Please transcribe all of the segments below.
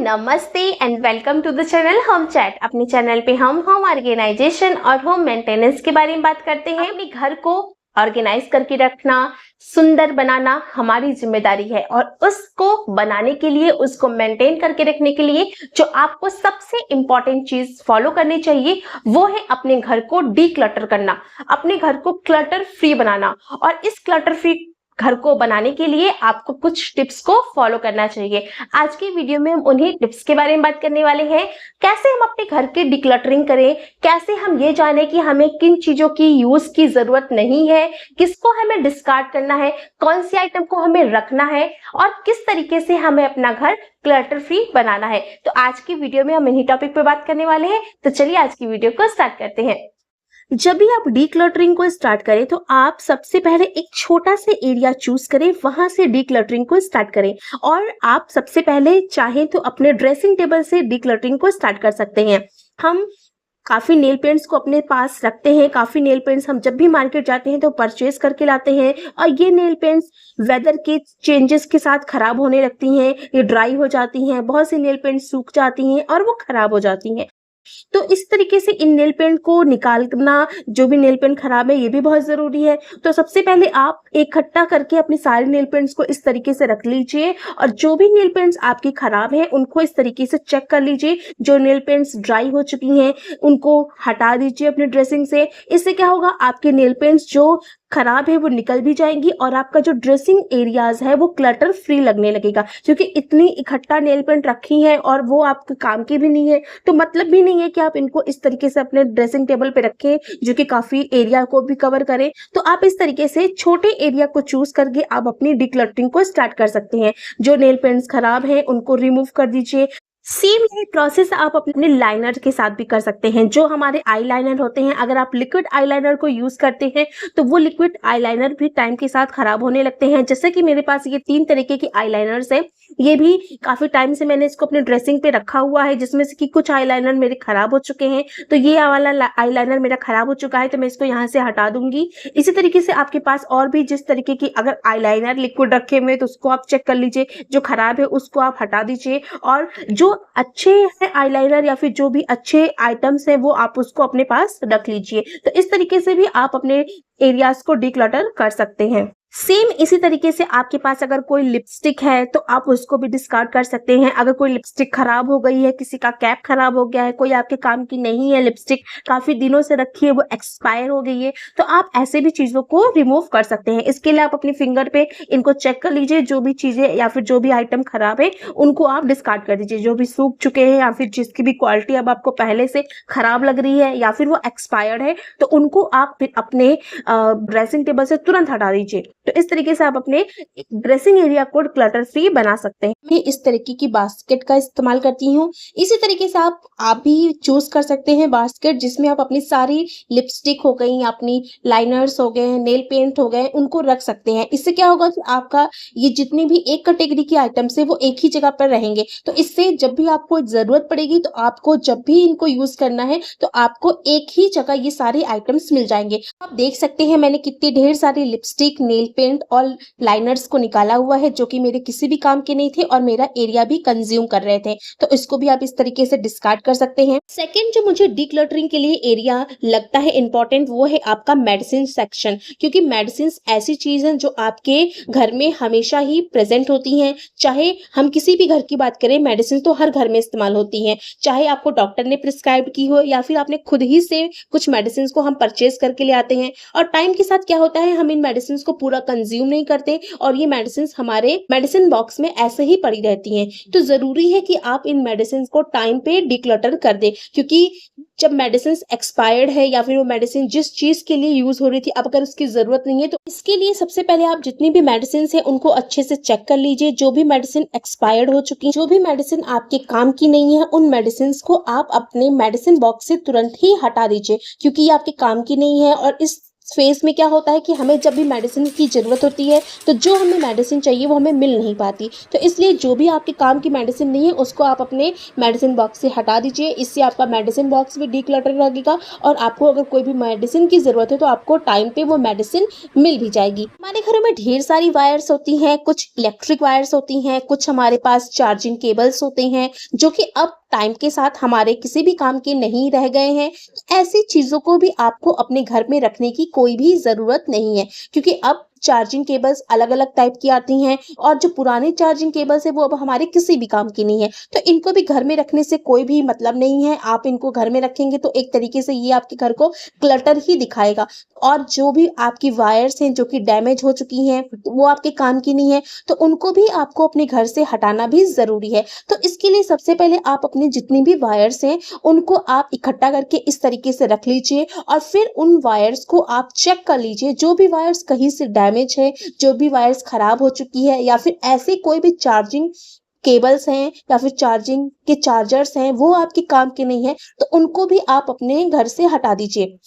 नमस्ते and welcome to the channel home chat. अपने channel पे हम होम ऑर्गेनाइजेशन और होम मेंटेनेंस के बारे में बात करते हैं। अपने घर को ऑर्गेनाइज करके रखना, सुंदर बनाना हमारी जिम्मेदारी है और उसको बनाने के लिए, उसको मेंटेन करके रखने के लिए जो आपको सबसे इम्पोर्टेंट चीज फॉलो करनी चाहिए वो है अपने घर को डीक्लटर करना, अपने घर को क्लटर फ्री बनाना। और इस क्लटर फ्री घर को बनाने के लिए आपको कुछ टिप्स को फॉलो करना चाहिए। आज की वीडियो में हम उन्हीं टिप्स के बारे में बात करने वाले हैं। कैसे हम अपने घर की डिक्लटरिंग करें, कैसे हम ये जाने कि हमें किन चीजों की यूज की जरूरत नहीं है, किसको हमें डिस्कार्ड करना है, कौन सी आइटम को हमें रखना है और किस तरीके से हमें अपना घर क्लटर फ्री बनाना है। तो आज की वीडियो में हम इन्हीं टॉपिक पे बात करने वाले हैं। तो चलिए आज की वीडियो को स्टार्ट करते हैं। जब भी आप डीक्लटरिंग को स्टार्ट करें तो आप सबसे पहले एक छोटा सा एरिया चूज करें, वहां से डीक्लटरिंग को स्टार्ट करें। और आप सबसे पहले चाहें तो अपने ड्रेसिंग टेबल से डीक्लटरिंग को स्टार्ट कर सकते हैं। हम काफी नेल पेंट्स को अपने पास रखते हैं, काफी नेल पेंट्स हम जब भी मार्केट जाते हैं तो परचेज करके लाते हैं और ये नेल पेंट्स वेदर के चेंजेस के साथ खराब होने लगती हैं, ये ड्राई हो जाती हैं, बहुत सी नेल पेंट्स सूख जाती हैं और वो खराब हो जाती हैं। तो इस तरीके से इन नेल पेंट को निकालना, जो भी नेल पेंट खराब है ये भी बहुत जरूरी है। तो सबसे पहले आप इकट्ठा करके अपने सारे नेल पेंट्स को इस तरीके से रख लीजिए और जो भी नेल पेंट्स आपकी खराब हैं उनको इस तरीके से चेक कर लीजिए। जो नेल पेंट्स ड्राई हो चुकी हैं उनको हटा दीजिए अपने ड्रेसिंग से। इससे क्या होगा, आपके नेल पेंट्स जो खराब है वो निकल भी जाएंगी और आपका जो ड्रेसिंग एरियाज है वो क्लटर फ्री लगने लगेगा। क्योंकि इतनी इकट्ठा नेल पेंट रखी है और वो आपके काम की भी नहीं है तो मतलब भी नहीं है कि आप इनको इस तरीके से अपने ड्रेसिंग टेबल पे रखें जो कि काफी एरिया को भी कवर करे। तो आप इस तरीके से छोटे एरिया को चूज करके आप अपनी डिक्लटरिंग को स्टार्ट कर सकते हैं। जो नेल पेंट्स खराब है उनको रिमूव कर दीजिए। सेम यही प्रोसेस आप अपने लाइनर के साथ भी कर सकते हैं। जो हमारे आई लाइनर होते हैं, अगर आप लिक्विड आई लाइनर को यूज करते हैं तो वो लिक्विड आई लाइनर भी टाइम के साथ खराब होने लगते हैं। जैसे कि मेरे पास ये 3 तरीके की आई लाइनर्स है, ये भी काफी टाइम से मैंने इसको अपने ड्रेसिंग पे रखा हुआ है, जिसमें से कि कुछ आई लाइनर मेरे खराब हो चुके हैं। तो ये वाला आई लाइनर मेरा खराब हो चुका है तो मैं इसको यहाँ से हटा दूंगी। इसी तरीके से आपके पास और भी जिस तरीके की अगर आई लाइनर लिक्विड रखे हुए तो उसको आप चेक कर लीजिए, जो खराब है उसको आप हटा दीजिए। और जो अच्छे हैं आईलाइनर या फिर जो भी अच्छे आइटम्स हैं वो आप उसको अपने पास रख लीजिए। तो इस तरीके से भी आप अपने एरियाज को डिक्लटर कर सकते हैं। सेम इसी तरीके से आपके पास अगर कोई लिपस्टिक है तो आप उसको भी डिस्कार्ड कर सकते हैं। अगर कोई लिपस्टिक खराब हो गई है, किसी का कैप खराब हो गया है, कोई आपके काम की नहीं है लिपस्टिक, काफी दिनों से रखी है, वो एक्सपायर हो गई है, तो आप ऐसे भी चीजों को रिमूव कर सकते हैं। इसके लिए आप अपनी फिंगर पे इनको चेक कर लीजिए, जो भी चीजें या फिर जो भी आइटम खराब है उनको आप डिस्कार्ड कर दीजिए। जो भी सूख चुके हैं या फिर जिसकी भी क्वालिटी अब आपको पहले से खराब लग रही है या फिर वो एक्सपायर्ड है तो उनको आप अपने ड्रेसिंग टेबल से तुरंत हटा दीजिए। तो इस तरीके से आप अपने ड्रेसिंग एरिया को क्लटर फ्री बना सकते हैं। मैं इस तरीके की बास्केट का इस्तेमाल करती हूँ। इसी तरीके से आप भी चूज कर सकते हैं बास्केट जिसमें आप अपनी सारी लिपस्टिक हो गई, अपनी लाइनर्स हो गए, नेल पेंट हो गए, उनको रख सकते हैं। इससे क्या होगा कि आपका ये जितनी भी एक कैटेगरी की आइटम्स है वो एक ही जगह पर रहेंगे। तो इससे जब भी आपको जरूरत पड़ेगी तो आपको जब भी इनको यूज करना है तो आपको एक ही जगह ये सारे आइटम्स मिल जाएंगे। आप देख सकते हैं मैंने कितनी ढेर सारी लिपस्टिक, नेल पेंट और लाइनर्स को निकाला हुआ है जो कि मेरे किसी भी काम के नहीं थे और मेरा एरिया भी कंज्यूम कर रहे थे। तो इसको भी आप इस तरीके से डिस्कार्ड कर सकते हैं। सेकंड जो मुझे डिक्लटरिंग के लिए एरिया लगता है इंपॉर्टेंट वो है आपका मेडिसिन सेक्शन। क्योंकि मेडिसिन ऐसी चीज है जो आपके घर में हमेशा ही प्रेजेंट होती हैं। चाहे हम किसी भी घर की बात करें, मेडिसिन तो हर घर में इस्तेमाल होती हैं। चाहे आपको डॉक्टर ने प्रिस्क्राइब की हो या फिर आपने खुद ही से कुछ मेडिसिन को हम परचेज करके ले आते हैं। और टाइम के साथ क्या होता है, हम इन मेडिसिन को पूरा कंज्यूम नहीं करते और ये मेडिसिन हमारे मेडिसिन बॉक्स में ऐसे ही पड़ी रहती हैं। तो जरूरी है कि आप इन मेडिसिन को टाइम पे डिक्लटर कर दें। क्योंकि जब मेडिसिन एक्सपायर्ड है या फिर वो मेडिसिन जिस चीज के लिए यूज हो रही थी अब अगर उसकी जरूरत नहीं है तो इसके लिए सबसे पहले आप जितनी भी मेडिसिन है उनको अच्छे से चेक कर लीजिए। जो भी मेडिसिन एक्सपायर्ड हो चुकी, जो भी मेडिसिन आपके काम की नहीं है, उन मेडिसिन को आप अपने मेडिसिन बॉक्स से तुरंत ही हटा दीजिए। क्योंकि ये आपके काम की नहीं है और इस फेज़ में क्या होता है कि हमें जब भी मेडिसिन की ज़रूरत होती है, तो जो हमें मेडिसिन चाहिए वो हमें मिल नहीं पाती। तो इसलिए जो भी आपके काम की मेडिसिन नहीं है, उसको आप अपने मेडिसिन बॉक्स से हटा दीजिए। इससे आपका मेडिसिन बॉक्स भी डिक्लटर लगेगा और आपको अगर कोई भी मेडिसिन की ज़रूरत है, तो आपको टाइम पे वो मेडिसिन मिल भी जाएगी। हमारे घरों में ढेर सारी वायर्स होती हैं, कुछ इलेक्ट्रिक वायर्स होती हैं, कुछ हमारे पास चार्जिंग केबल्स होते हैं, जो कि अब टाइम के साथ हमारे किसी भी काम के नहीं रह गए हैं। ऐसी चीज़ों को भी आपको अपने घर में रखने की कोई भी ज़रूरत नहीं है, क्योंकि अब चार्जिंग केबल्स अलग-अलग टाइप की आती हैं और जो पुराने चार्जिंग केबल्स हैं वो अब हमारे किसी भी काम की नहीं है। तो इनको भी घर में रखने से कोई भी मतलब नहीं है। आप इनको घर में रखेंगे तो एक तरीके से ये आपके घर को क्लटर ही दिखाएगा और जो भी आपकी वायर्स हैं जो कि डैमेज हो चुकी हैं, वो आपके काम की नहीं है, तो उनको भी आपको अपने घर से हटाना भी ज़रूरी है। तो इसके लिए सबसे पहले आप अपनी जितनी भी वायर्स हैं, उनको आप इकट्ठा करके इस तरीके से रख लीजिए और फिर उन वायर्स को आप चेक कर लीजिए। जो भी वायर्स कहीं से डैमेज है, जो भी वायर्स खराब हो चुकी है या फिर ऐसे कोई भी चार्जिंग केबल्स हैं या फिर चार्जिंग के चार्जर्स हैं, वो आपके काम के नहीं है, तो उनको भी आप अपने घर से हटा दीजिए।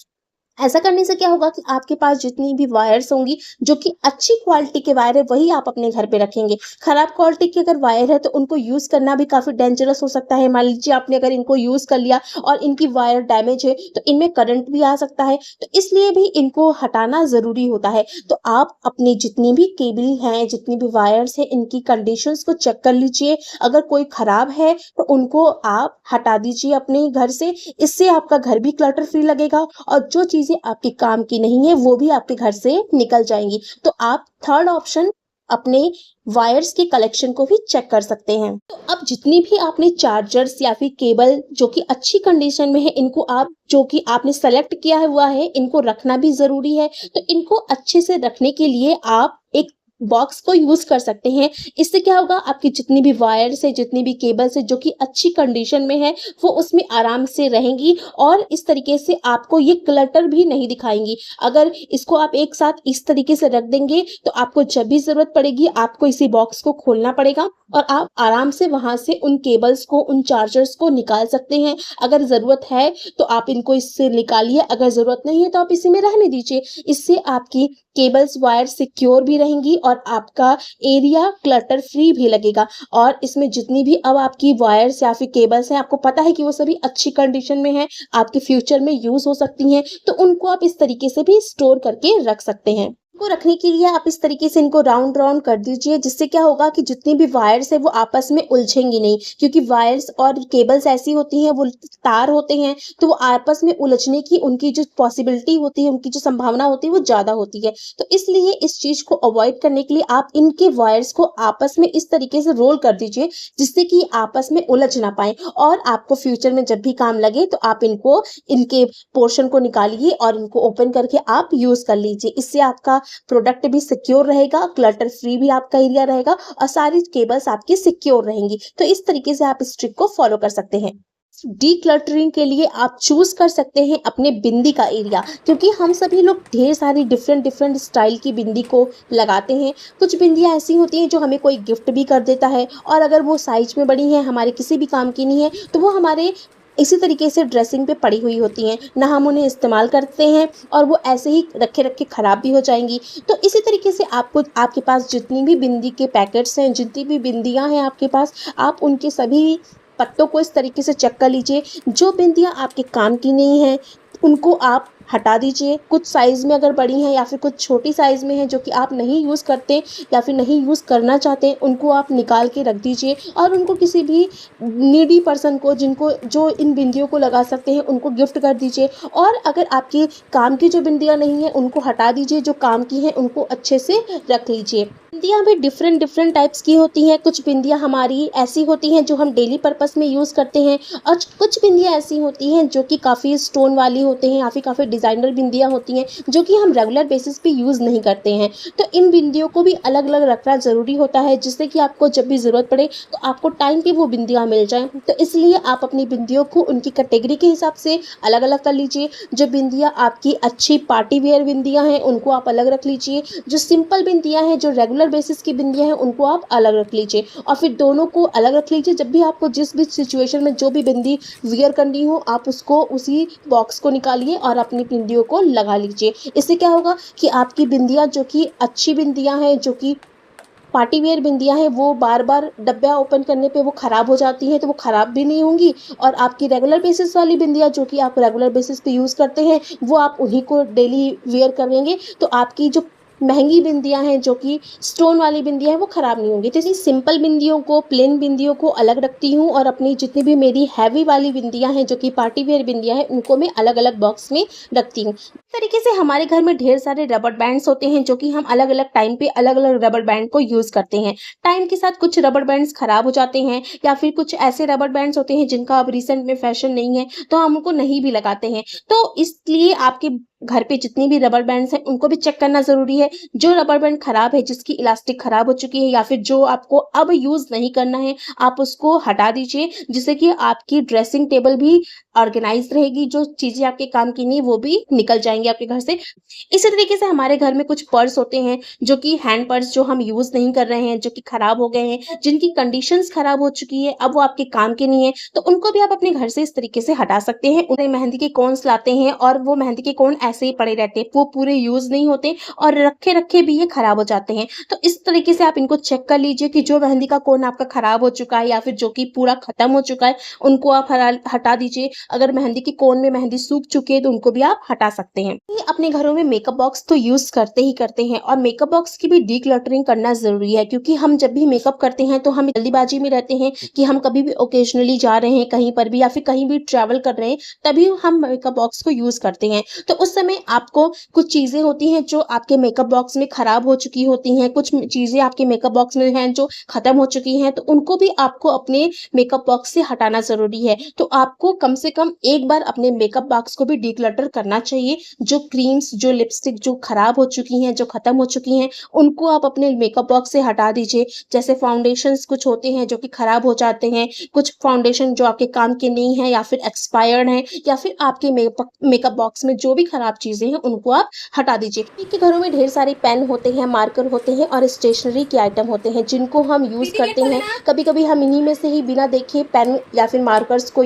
ऐसा करने से क्या होगा कि आपके पास जितनी भी वायर्स होंगी जो कि अच्छी क्वालिटी के वायर है, वही आप अपने घर पे रखेंगे। खराब क्वालिटी की अगर वायर है तो उनको यूज़ करना भी काफ़ी डेंजरस हो सकता है। मान लीजिए आपने अगर इनको यूज़ कर लिया और इनकी वायर डैमेज है तो इनमें करंट भी आ सकता है, तो इसलिए भी इनको हटाना ज़रूरी होता है। तो आप अपनी जितनी भी केबल हैं, जितनी भी वायर्स हैं, इनकी कंडीशंस को चेक कर लीजिए। अगर कोई खराब है तो उनको आप हटा दीजिए अपने घर से। इससे आपका घर भी क्लटर फ्री लगेगा और जो चीज़ें आपके काम की नहीं है वो भी आपके घर से निकल जाएंगी। तो आप थर्ड ऑप्शन अपने वायर्स के कलेक्शन को भी चेक कर सकते हैं। तो अब जितनी भी आपने चार्जर्स या फिर केबल जो कि अच्छी कंडीशन में है, इनको आप जो कि आपने सेलेक्ट किया हुआ है, इनको रखना भी ज़रूरी है। तो इनको अच्छे से रखने के लिए आप एक बॉक्स को यूज़ कर सकते हैं। इससे क्या होगा, आपकी जितनी भी वायर्स है, जितनी भी केबल्स है जो कि अच्छी कंडीशन में है, वो उसमें आराम से रहेंगी और इस तरीके से आपको ये क्लटर भी नहीं दिखाएँगी। अगर इसको आप एक साथ इस तरीके से रख देंगे तो आपको जब भी ज़रूरत पड़ेगी आपको इसी बॉक्स को खोलना पड़ेगा और आप आराम से वहाँ से उन केबल्स को, उन चार्जर्स को निकाल सकते हैं। अगर ज़रूरत है तो आप इनको इससे निकालिए, अगर ज़रूरत नहीं है तो आप इसी में रहने दीजिए। इससे आपकी केबल्स, वायर सिक्योर भी रहेंगी और आपका एरिया क्लटर फ्री भी लगेगा। और इसमें जितनी भी अब आपकी वायर्स या फिर केबल्स हैं, आपको पता है कि वो सभी अच्छी कंडीशन में हैं, आपके फ्यूचर में यूज़ हो सकती हैं, तो उनको आप इस तरीके से भी स्टोर करके रख सकते हैं। इनको रखने के लिए आप इस तरीके से इनको राउंड राउंड कर दीजिए, जिससे क्या होगा कि जितनी भी वायर्स है वो आपस में उलझेंगी नहीं, क्योंकि वायर्स और केबल्स ऐसी होती हैं, वो तार होते हैं, तो वो आपस में उलझने की उनकी जो पॉसिबिलिटी होती है, उनकी जो संभावना होती है वो ज़्यादा होती है। तो इसलिए इस चीज़ को अवॉइड करने के लिए आप इनके वायर्स को आपस में इस तरीके से रोल कर दीजिए, जिससे कि आपस में उलझ ना पाए और आपको फ्यूचर में जब भी काम लगे तो आप इनको, इनके पोर्शन को निकालिए और इनको ओपन करके आप यूज़ कर लीजिए। इससे आपका प्रोडक्ट भी सिक्योर रहेगा, क्लटर फ्री भी आपका एरिया रहेगा और सारी केबल्स आपकी सिक्योर रहेंगी। तो इस तरीके से आप इस ट्रिक को फॉलो कर सकते हैं। डीक्लटरिंग के लिए आप चूज कर सकते हैं अपने बिंदी का एरिया, क्योंकि हम सभी लोग ढेर सारी डिफरेंट स्टाइल की बिंदी को लगाते हैं। कुछ बिंदियां ऐसी होती हैं जो हमें कोई गिफ्ट भी कर देता है और अगर वो साइज में बड़ी हैं, हमारे किसी भी काम की नहीं है, तो वो हमारे इसी तरीके से ड्रेसिंग पे पड़ी हुई होती हैं, ना हम उन्हें इस्तेमाल करते हैं और वो ऐसे ही रखे रखे ख़राब भी हो जाएंगी। तो इसी तरीके से आपको, आपके पास जितनी भी बिंदी के पैकेट्स हैं, जितनी भी बिंदियां हैं आपके पास, आप उनके सभी पत्तों को इस तरीके से चेक कर लीजिए। जो बिंदियां आपके काम की नहीं हैं उनको आप हटा दीजिए। कुछ साइज़ में अगर बड़ी हैं या फिर कुछ छोटी साइज़ में हैं जो कि आप नहीं यूज़ करते या फिर नहीं यूज़ करना चाहते, उनको आप निकाल के रख दीजिए और उनको किसी भी नीडी पर्सन को, जिनको, जो इन बिंदियों को लगा सकते हैं, उनको गिफ्ट कर दीजिए। और अगर आपके काम की जो बिंदियां नहीं हैं उनको हटा दीजिए, जो काम की हैं उनको अच्छे से रख लीजिए। बिंदियां भी डिफरेंट टाइप्स की होती हैं। कुछ बिंदियां हमारी ऐसी होती हैं जो हम डेली पर्पस में यूज़ करते हैं और कुछ बिंदियां ऐसी होती हैं जो कि काफ़ी स्टोन वाली होती हैं या फिर काफ़ी डिज़ाइनर बिंदियां होती हैं जो कि हम रेगुलर बेसिस पे यूज़ नहीं करते हैं। तो इन बिंदियों को भी अलग अलग रखना ज़रूरी होता है, जिससे कि आपको जब भी ज़रूरत पड़े तो आपको टाइम पे वो बिंदियां मिल जाएं। तो इसलिए आप अपनी बिंदियों को उनकी कैटेगरी के हिसाब से अलग अलग कर लीजिए। जो बिंदियां आपकी अच्छी पार्टी वेयर बिंदियां हैं उनको आप अलग रख लीजिए, जो सिंपल बिंदियां हैं, जो रेगुलर बेसिस की बिंदियां हैं, उनको आप अलग रख लीजिए और फिर दोनों को अलग रख लीजिए। जब भी आपको जिस भी सिचुएशन में जो भी बिंदी वियर करनी हो, आप उसको, उसी बॉक्स को निकालिए और अपनी अपनी बिंदियों को लगा लीजिए। इससे क्या होगा कि आपकी बिंदियाँ जो कि अच्छी बिंदियाँ हैं, जो कि पार्टी वियर बिंदियाँ हैं, वो बार-बार डब्बा ओपन करने पे वो ख़राब हो जाती हैं, तो वो ख़राब भी नहीं होंगी और आपकी रेगुलर बेसिस वाली बिंदियाँ जो कि आप रेगुलर बेसिस पे यूज़ करते हैं, वो आप उन्हीं को डेली वियर करेंगे, तो आपकी जो महँगी बिंदियाँ हैं, जो कि स्टोन वाली बिंदियाँ हैं, वो ख़राब नहीं होंगी। तो इसी सिंपल बिंदियों को, प्लेन बिंदियों को अलग रखती हूँ और अपनी जितनी भी मेरी हैवी वाली बिंदियाँ हैं, जो कि पार्टी वियर बिंदियाँ हैं, उनको मैं अलग-अलग बॉक्स में रखती हूँ। इस तरीके से हमारे घर में ढेर सारे रबर बैंड्स होते हैं, जो कि हम अलग-अलग टाइम पे अलग-अलग रबर बैंड को यूज़ करते हैं। टाइम के साथ कुछ रबर बैंड्स खराब हो जाते हैं या फिर कुछ ऐसे रबर बैंड्स होते हैं जिनका अब रिसेंट में फैशन नहीं है, तो हम उनको नहीं भी लगाते हैं। तो इसलिए आपके घर पे जितनी भी रबर बैंड्स हैं, उनको भी चेक करना ज़रूरी है। जो रबर बैंड खराब है, जिसकी इलास्टिक खराब हो चुकी है या फिर जो आपको अब यूज़ नहीं करना है, आप उसको हटा दीजिए, जिससे कि आपकी ड्रेसिंग टेबल भी ऑर्गेनाइज़ रहेगी, जो चीज़ें आपके काम की नहीं, वो भी निकल जाएँगी आपके घर से। इसी तरीके से हमारे घर में कुछ पर्स होते हैं, जो कि हैंड पर्स जो हम यूज़ नहीं कर रहे हैं, जो कि खराब हो गए हैं, जिनकी कंडीशंस खराब हो चुकी है, अब वो आपके काम के नहीं है, तो उनको भी आप अपने घर से इस तरीके से हटा सकते हैं। उन्हें मेहंदी के कोन्स लाते हैं और वो मेहंदी के कोन ऐसे ही पड़े रहते हैं, वो पूरे यूज़ नहीं होते और रखे-रखे भी ये खराब हो जाते हैं। तो इस तरीके से आप इनको चेक कर लीजिए कि जो मेहंदी का कोन आपका खराब हो चुका है या फिर जो कि पूरा खत्म हो चुका है, उनको आप हटा दीजिए। अगर मेहंदी के कोन में मेहंदी सूख चुकी है, तो उनको भी आप हटा सकते हैं। ये अपने घरों में मेकअप बॉक्स तो यूज़ करते ही करते हैं और मेकअप बॉक्स की भी डिक्लटरिंग करना ज़रूरी है, क्योंकि हम जब भी मेकअप करते हैं, तो हम जल्दीबाजी में रहते हैं कि हम कभी भी ओकेजनली जा रहे हैं कहीं पर भी या फिर कहीं भी ट्रैवल कर रहे हैं, तभी हम मेकअप बॉक्स को यूज़ करते हैं। तो उस समय आपको कुछ चीज़ें होती हैं जो आपके मेकअप बॉक्स में खराब हो चुकी होती हैं, कुछ चीज़ें आपके मेकअप बॉक्स में हैं जो खत्म हो चुकी हैं, तो उनको भी आपको अपने मेकअप बॉक्स से हटाना ज़रूरी है। तो आपको कम से कम एक बार अपने मेकअप बॉक्स को भी डिक्लटर करना चाहिए। जो क्रीम्स, जो लिपस्टिक जो खराब हो चुकी हैं, जो खत्म हो चुकी हैं, उनको आप अपने मेकअप बॉक्स से हटा दीजिए। जैसे फाउंडेशंस कुछ होते हैं जो कि खराब हो जाते हैं, कुछ फाउंडेशन जो आपके काम के नहीं है या फिर एक्सपायर्ड हैं या फिर आपके मेकअप बॉक्स में जो भी खराब चीज़ें हैं, उनको आप हटा दीजिए। के घरों में ढेर सारे पेन होते हैं, मार्कर होते हैं और स्टेशनरी के आइटम होते हैं, जिनको हम यूज़ करते हैं। कभी-कभी हम इन्हीं में से ही बिना देखे पेन या फिर मार्कर्स को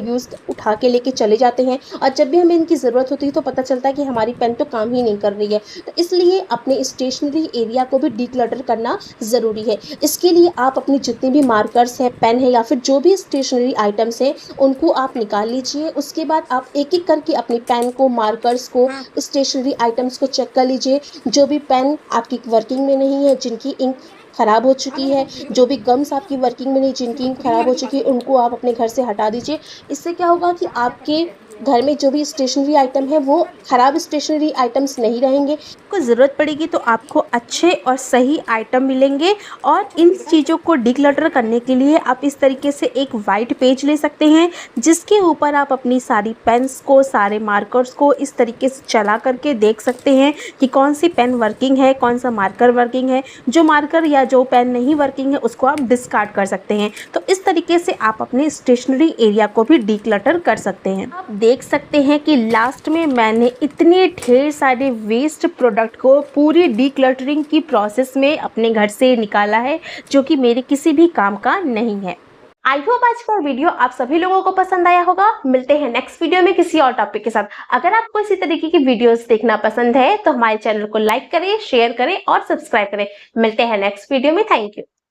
उठा के लेके चले जाते हैं और जब भी हमें इनकी ज़रूरत होती है, तो पता चलता है कि हमारी पेन तो काम ही नहीं कर रही है। तो इसलिए अपने स्टेशनरी एरिया को भी डिक्लटर करना ज़रूरी है। इसके लिए आप अपनी जितनी भी मार्कर्स हैं, पेन है या फिर जो भी स्टेशनरी आइटम्स हैं, उनको आप निकाल लीजिए। उसके बाद आप एक-एक करके अपनी पेन को, मार्कर्स को, स्टेशनरी आइटम्स को चेक कर लीजिए। जो भी पेन आपकी वर्किंग में नहीं है, जिनकी इंक खराब हो चुकी है, जो भी गम्स आपकी वर्किंग में नहीं, जिनकी इंक खराब हो चुकी है, उनको आप अपने घर से हटा दीजिए। इससे क्या होगा कि आपके घर में जो भी स्टेशनरी आइटम है, वो खराब स्टेशनरी आइटम्स नहीं रहेंगे। आपको ज़रूरत पड़ेगी तो आपको अच्छे और सही आइटम मिलेंगे और इन चीज़ों को डिक्लटर करने के लिए आप इस तरीके से एक वाइट पेज ले सकते हैं, जिसके ऊपर आप अपनी सारी पेन्स को, सारे मार्कर्स को इस तरीके से चला करके देख सकते हैं कि कौन सी पेन वर्किंग है, कौन सा मार्कर वर्किंग है। जो मार्कर या जो पेन नहीं वर्किंग है, उसको आप डिस्कार्ड कर सकते हैं। तो इस तरीके से आप अपने स्टेशनरी एरिया को भी डिक्लटर कर सकते हैं। आप देख सकते हैं कि लास्ट में मैंने इतने ढेर सारे वेस्ट प्रोडक्ट को पूरी डिक्लटरिंग की प्रोसेस में अपने घर से निकाला है, जो कि मेरे किसी भी काम का नहीं है। आई होप आज का वीडियो आप सभी लोगों को पसंद आया होगा। मिलते हैं नेक्स्ट वीडियो में किसी और टॉपिक के साथ। अगर आपको इसी तरीके की वीडियोस देखना पसंद है, तो हमारे चैनल को लाइक करें, शेयर करें और सब्सक्राइब करें। मिलते हैं नेक्स्ट वीडियो में। Thank you.